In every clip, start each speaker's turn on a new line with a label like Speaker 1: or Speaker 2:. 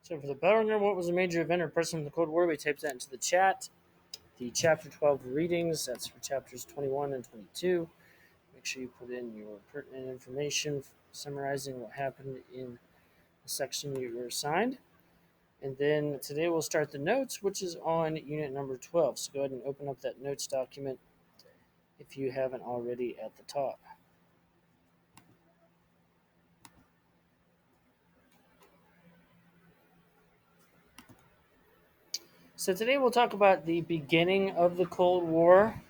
Speaker 1: So for the battleground, what was a major event or person in the Cold War? We typed that into the chat. The chapter 12 readings, that's for chapters 21 and 22. Make sure you put in your pertinent information summarizing what happened in the section you were assigned. And then today we'll start the notes, which is on unit number 12. So go ahead and open up that notes document if you haven't already at the top. So today we'll talk about the beginning of the Cold War,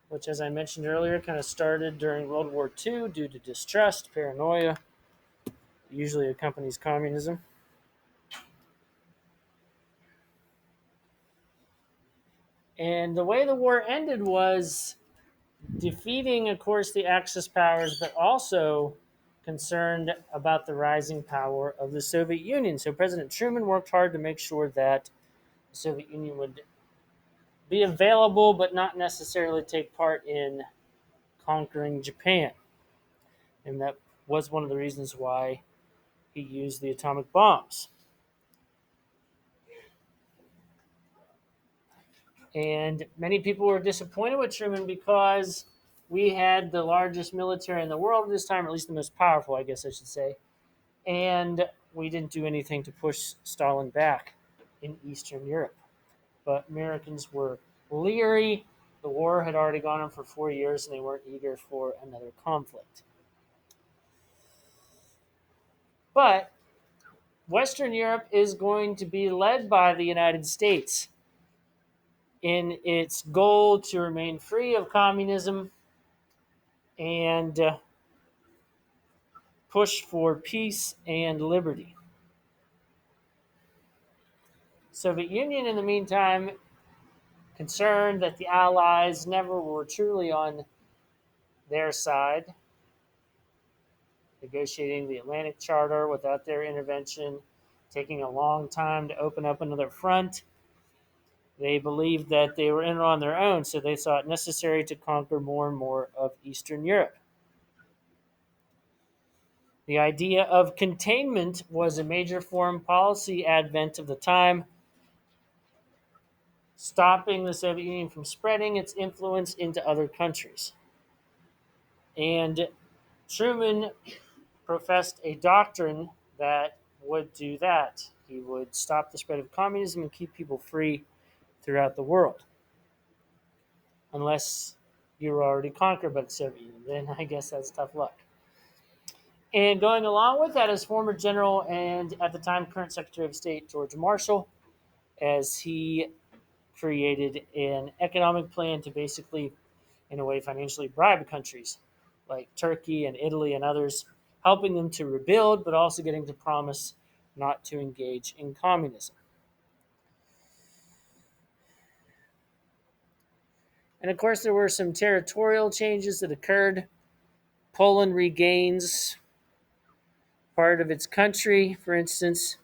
Speaker 1: which, as I mentioned earlier, kind of started during World War II due to distrust, paranoia, usually accompanies communism. And the way the war ended was defeating, of course, the Axis powers, but also concerned about the rising power of the Soviet Union. So President Truman worked hard to make sure that the Soviet Union would be available, but not necessarily take part in conquering Japan. And that was one of the reasons why he used the atomic bombs. And many people were disappointed with Truman because we had the largest military in the world at this time, or at least the most powerful, I guess I should say. And we didn't do anything to push Stalin back in Eastern Europe. But Americans were leery. The war had already gone on for 4 years, and they weren't eager for another conflict. But Western Europe is going to be led by the United States in its goal to remain free of communism and push for peace and liberty. Soviet Union, in the meantime, concerned that the Allies never were truly on their side, negotiating the Atlantic Charter without their intervention, taking a long time to open up another front. They believed that they were in on their own, so they saw it necessary to conquer more and more of Eastern Europe. The idea of containment was a major foreign policy advent of the time, stopping the Soviet Union from spreading its influence into other countries. And Truman professed a doctrine that would do that. He would stop the spread of communism and keep people free throughout the world. Unless you were already conquered by the Soviet Union, then I guess that's tough luck. And going along with that is former General and at the time current Secretary of State George Marshall, as he created an economic plan to basically, in a way, financially bribe countries like Turkey and Italy and others, helping them to rebuild, but also getting to promise not to engage in communism. And of course, there were some territorial changes that occurred. Poland regains part of its country, for instance,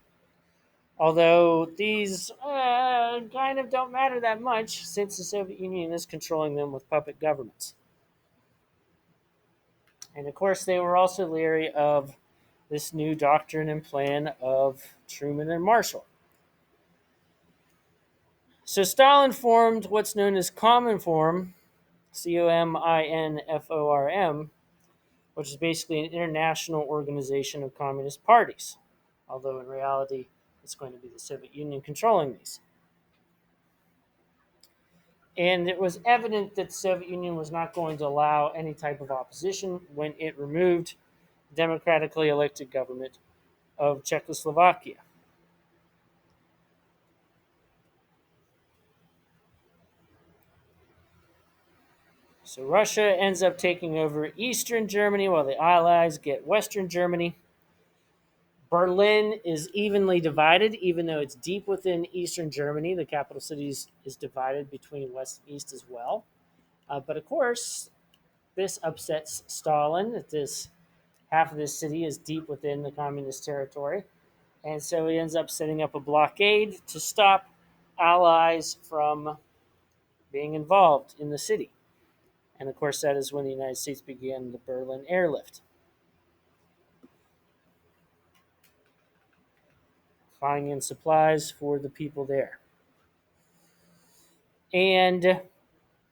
Speaker 1: although these kind of don't matter that much since the Soviet Union is controlling them with puppet governments. And of course, they were also leery of this new doctrine and plan of Truman and Marshall. So Stalin formed what's known as Cominform, COMINFORM, which is basically an international organization of communist parties, although in reality it's going to be the Soviet Union controlling these. And it was evident that the Soviet Union was not going to allow any type of opposition when it removed the democratically elected government of Czechoslovakia. So Russia ends up taking over Eastern Germany while the Allies get Western Germany. Berlin is evenly divided, even though it's deep within Eastern Germany. The capital city is divided between West and East as well. But of course, this upsets Stalin, that this half of this city is deep within the communist territory. And so he ends up setting up a blockade to stop allies from being involved in the city. And of course, that is when the United States began the Berlin airlift. flying in supplies for the people there. And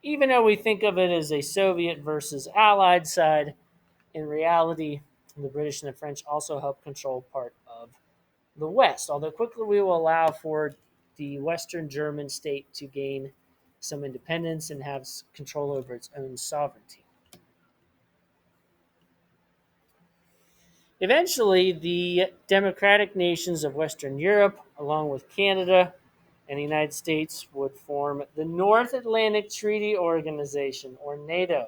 Speaker 1: even though we think of it as a Soviet versus Allied side, in reality, the British and the French also helped control part of the West, although quickly we will allow for the Western German state to gain some independence and have control over its own sovereignty. Eventually, the democratic nations of Western Europe, along with Canada and the United States, would form the North Atlantic Treaty Organization, or NATO,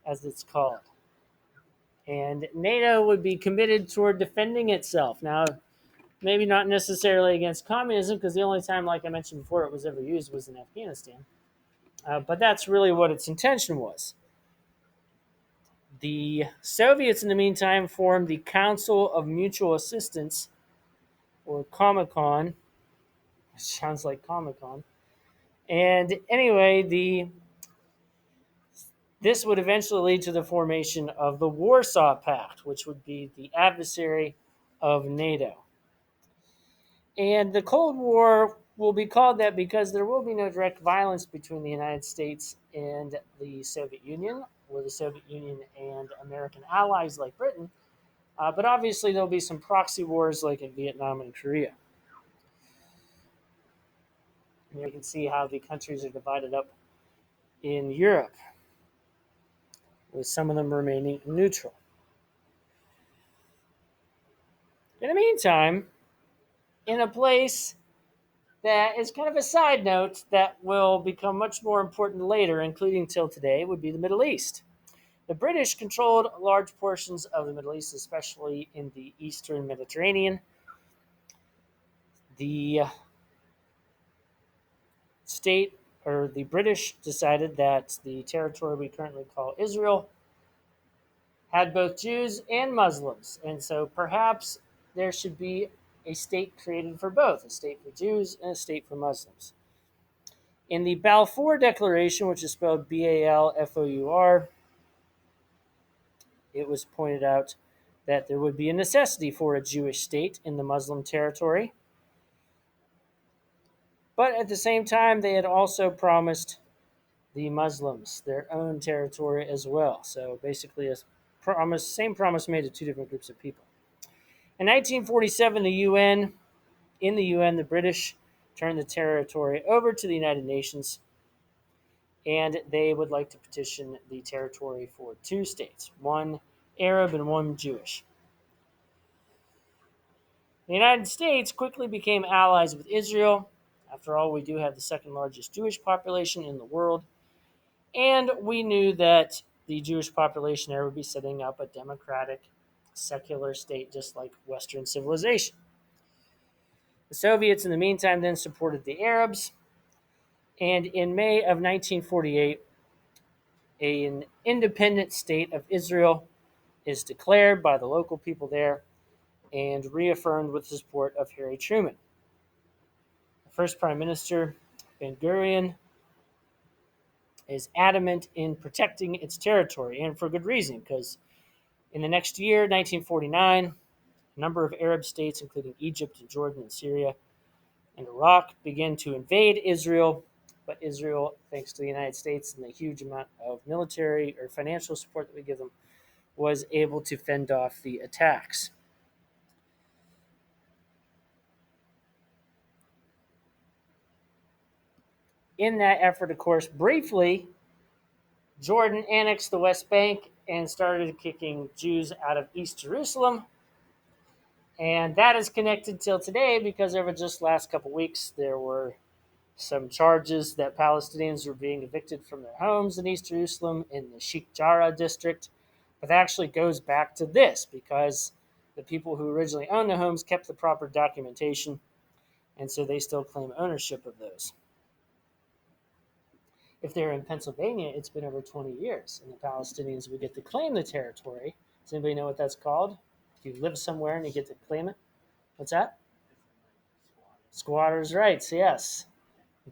Speaker 1: as it's called. And NATO would be committed toward defending itself. Now, maybe not necessarily against communism, because the only time, like I mentioned before, it was ever used was in Afghanistan. But that's really what its intention was. The Soviets, in the meantime, formed the Council of Mutual Assistance, or Comecon. It sounds like Comic Con. And anyway, this would eventually lead to the formation of the Warsaw Pact, which would be the adversary of NATO. And the Cold War will be called that because there will be no direct violence between the United States and the Soviet Union, or the Soviet Union and American allies like Britain. But obviously, there'll be some proxy wars like in Vietnam and Korea. And you can see how the countries are divided up in Europe, with some of them remaining neutral. In the meantime, in a place that is kind of a side note that will become much more important later, including till today, would be the Middle East. The British controlled large portions of the Middle East, especially in the eastern Mediterranean. The state, or the British, decided that the territory we currently call Israel had both Jews and Muslims, and so perhaps there should be a state created for both, a state for Jews and a state for Muslims. In the Balfour Declaration, which is spelled Balfour, it was pointed out that there would be a necessity for a Jewish state in the Muslim territory. But at the same time, they had also promised the Muslims their own territory as well. So basically, same promise made to two different groups of people. In 1947, in the UN, the British turned the territory over to the United Nations, and they would like to petition the territory for two states, one Arab and one Jewish. The United States quickly became allies with Israel. After all, we do have the second largest Jewish population in the world, and we knew that the Jewish population there would be setting up a democratic, secular state just like Western civilization. The Soviets, in the meantime, then supported the Arabs, and in May of 1948, an independent state of Israel is declared by the local people there and reaffirmed with the support of Harry Truman. The first Prime Minister, Ben Gurion, is adamant in protecting its territory, and for good reason, because in the next year, 1949, a number of Arab states, including Egypt and Jordan and Syria and Iraq, began to invade Israel. But Israel, thanks to the United States and the huge amount of military or financial support that we give them, was able to fend off the attacks. In that effort, of course, briefly, Jordan annexed the West Bank and started kicking Jews out of East Jerusalem. And that is connected till today because over just the last couple weeks, there were some charges that Palestinians were being evicted from their homes in East Jerusalem in the Sheikh Jarrah district. But that actually goes back to this because the people who originally owned the homes kept the proper documentation, and so they still claim ownership of those. If they're in Pennsylvania, it's been over 20 years, and the Palestinians would get to claim the territory. Does anybody know what that's called? If you live somewhere and you get to claim it? What's that? Squatters' rights, yes.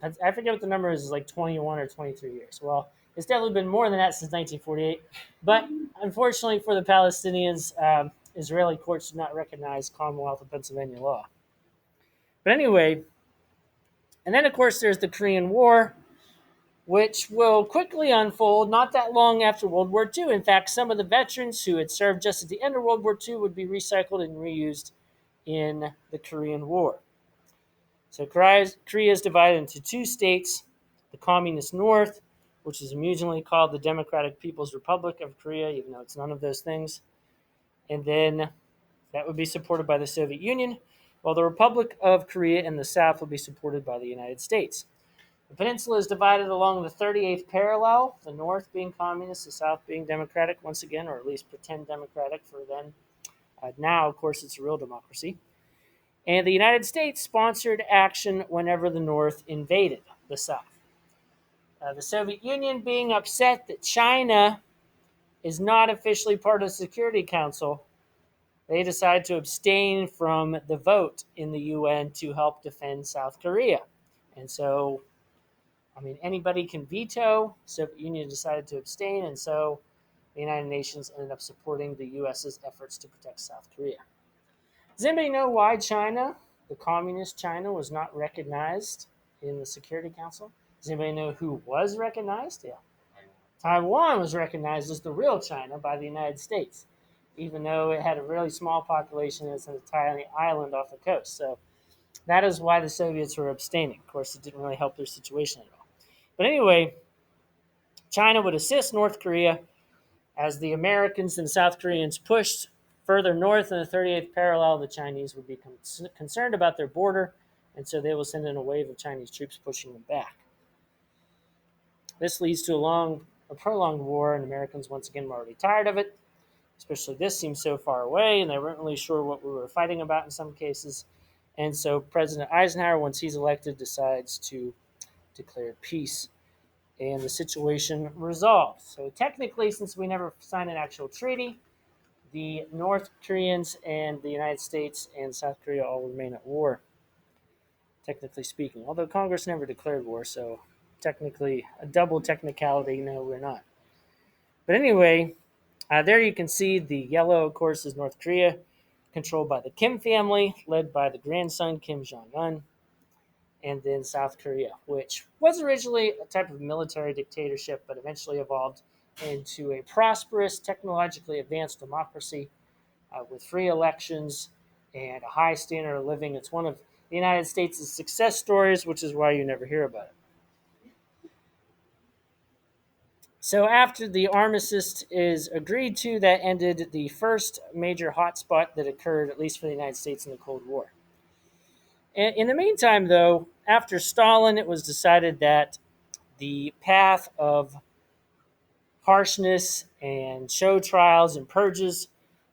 Speaker 1: I forget what the number is, like 21 or 23 years. Well, it's definitely been more than that since 1948. But unfortunately for the Palestinians, Israeli courts do not recognize Commonwealth of Pennsylvania law. But anyway, and then of course there's the Korean War, which will quickly unfold not that long after World War II. In fact, some of the veterans who had served just at the end of World War II would be recycled and reused in the Korean War. So Korea is divided into two states: the Communist North, which is amusingly called the Democratic People's Republic of Korea, even though it's none of those things. And then that would be supported by the Soviet Union, while the Republic of Korea in the South would be supported by the United States. The peninsula is divided along the 38th parallel, the north being communist, the south being democratic, once again, or at least pretend democratic for then. Now, of course, it's a real democracy. And the United States sponsored action whenever the North invaded the South. The Soviet Union, being upset that China is not officially part of the Security Council, they decided to abstain from the vote in the UN to help defend South Korea. And so, I mean, anybody can veto. The Soviet Union decided to abstain, and so the United Nations ended up supporting the US's efforts to protect South Korea. Does anybody know why China, the communist China, was not recognized in the Security Council? Does anybody know who was recognized? Yeah. Taiwan was recognized as the real China by the United States, even though it had a really small population and it's an tiny island off the coast. So that is why the Soviets were abstaining. Of course, it didn't really help their situation at all. But anyway, China would assist North Korea as the Americans and South Koreans pushed further north in the 38th parallel. The Chinese would be concerned about their border, and so they will send in a wave of Chinese troops pushing them back. This leads to a prolonged war, and Americans once again were already tired of it. Especially this seemed so far away, and they weren't really sure what we were fighting about in some cases. And so President Eisenhower, once he's elected, decides to declare peace, and the situation resolved. So technically, since we never signed an actual treaty, the North Koreans and the United States and South Korea all remain at war, technically speaking. Although Congress never declared war, so technically a double technicality, no, we're not. But anyway, there you can see the yellow, of course, is North Korea, controlled by the Kim family, led by the grandson Kim Jong-un, and then South Korea, which was originally a type of military dictatorship, but eventually evolved into a prosperous, technologically advanced democracy with free elections and a high standard of living. It's one of the United States' success stories, which is why you never hear about it. So after the armistice is agreed to, that ended the first major hotspot that occurred, at least for the United States, in the Cold War. And in the meantime, though, after Stalin, it was decided that the path of harshness and show trials and purges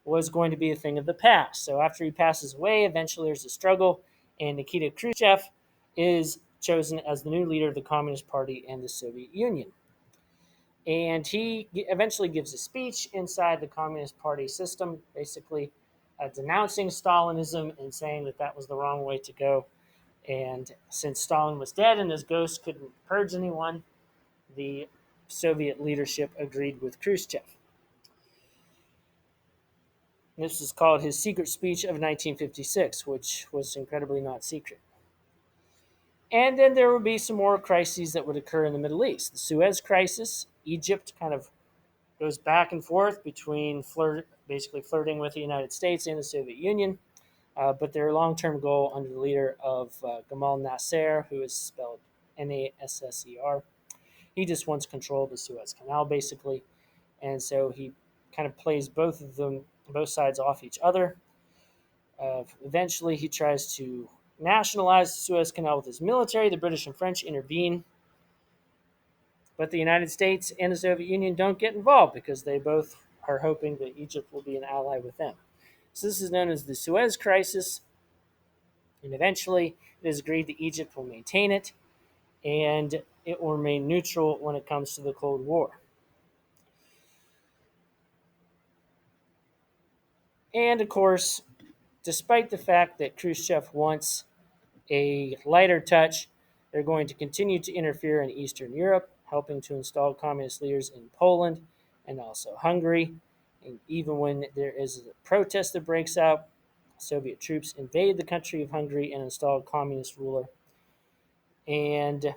Speaker 1: was going to be a thing of the past. So after he passes away, eventually there's a struggle, and Nikita Khrushchev is chosen as the new leader of the Communist Party and the Soviet Union. And he eventually gives a speech inside the Communist Party system, basically denouncing Stalinism and saying that that was the wrong way to go. And since Stalin was dead and his ghost couldn't purge anyone, the Soviet leadership agreed with Khrushchev. This is called his secret speech of 1956, which was incredibly not secret. And then there would be some more crises that would occur in the Middle East. The Suez Crisis, Egypt kind of goes back and forth between basically flirting with the United States and the Soviet Union. But their long-term goal under the leader of Gamal Nasser, who is spelled Nasser, he just wants control of the Suez Canal, basically. And so he kind of plays both sides off each other. Eventually, he tries to nationalize the Suez Canal with his military. The British and French intervene. But the United States and the Soviet Union don't get involved because they both are hoping that Egypt will be an ally with them. So this is known as the Suez Crisis. And eventually, it is agreed that Egypt will maintain it, and it will remain neutral when it comes to the Cold War. And of course, despite the fact that Khrushchev wants a lighter touch, they're going to continue to interfere in Eastern Europe, helping to install communist leaders in Poland and also Hungary. And even when there is a protest that breaks out, Soviet troops invade the country of Hungary and install a communist ruler. And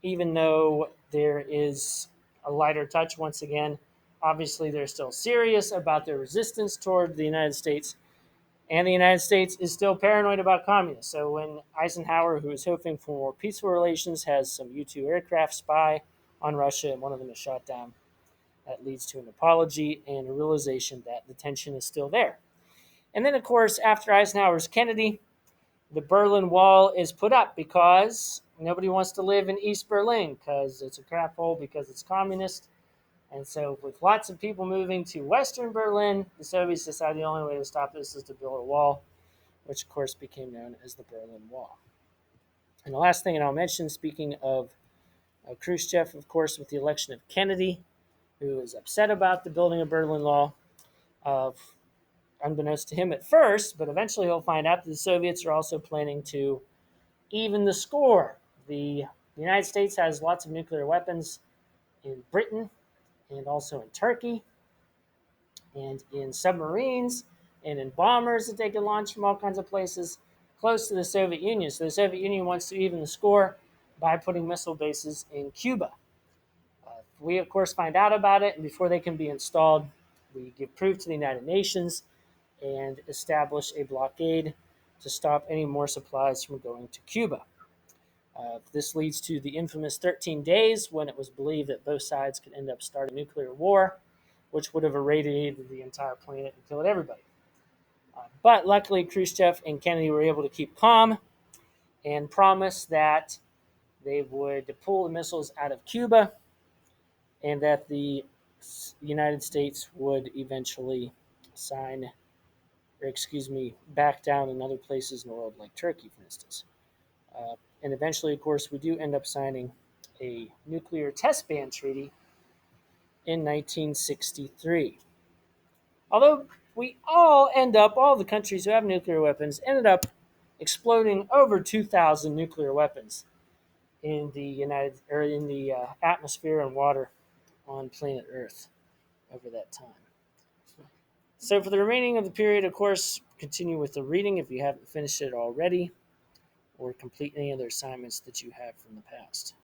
Speaker 1: even though there is a lighter touch once again, obviously they're still serious about their resistance toward the United States. And the United States is still paranoid about communists. So when Eisenhower, who is hoping for more peaceful relations, has some U-2 aircraft spy on Russia and one of them is shot down, that leads to an apology and a realization that the tension is still there. And then, of course, after Eisenhower's Kennedy, the Berlin Wall is put up because nobody wants to live in East Berlin because it's a crap hole, because it's communist. And so, with lots of people moving to Western Berlin, the Soviets decided the only way to stop this is to build a wall, which, of course, became known as the Berlin Wall. And the last thing, and I'll mention, speaking of Khrushchev, of course, with the election of Kennedy, who is upset about the building of Berlin Wall, unbeknownst to him at first, but eventually he'll find out that the Soviets are also planning to even the score. The United States has lots of nuclear weapons in Britain and also in Turkey and in submarines and in bombers that they can launch from all kinds of places close to the Soviet Union. So the Soviet Union wants to even the score by putting missile bases in Cuba. We, of course, find out about it, and before they can be installed, we give proof to the United Nations and establish a blockade to stop any more supplies from going to Cuba. This leads to the infamous 13 days when it was believed that both sides could end up starting a nuclear war, which would have irradiated the entire planet and killed everybody. But luckily, Khrushchev and Kennedy were able to keep calm and promise that they would pull the missiles out of Cuba and that the United States would eventually back down in other places in the world, like Turkey, for instance. And eventually, of course, we do end up signing a nuclear test ban treaty in 1963. Although all the countries who have nuclear weapons ended up exploding over 2,000 nuclear weapons in the atmosphere and water on planet Earth over that time. So for the remaining of the period, of course, continue with the reading if you haven't finished it already, or complete any other assignments that you have from the past.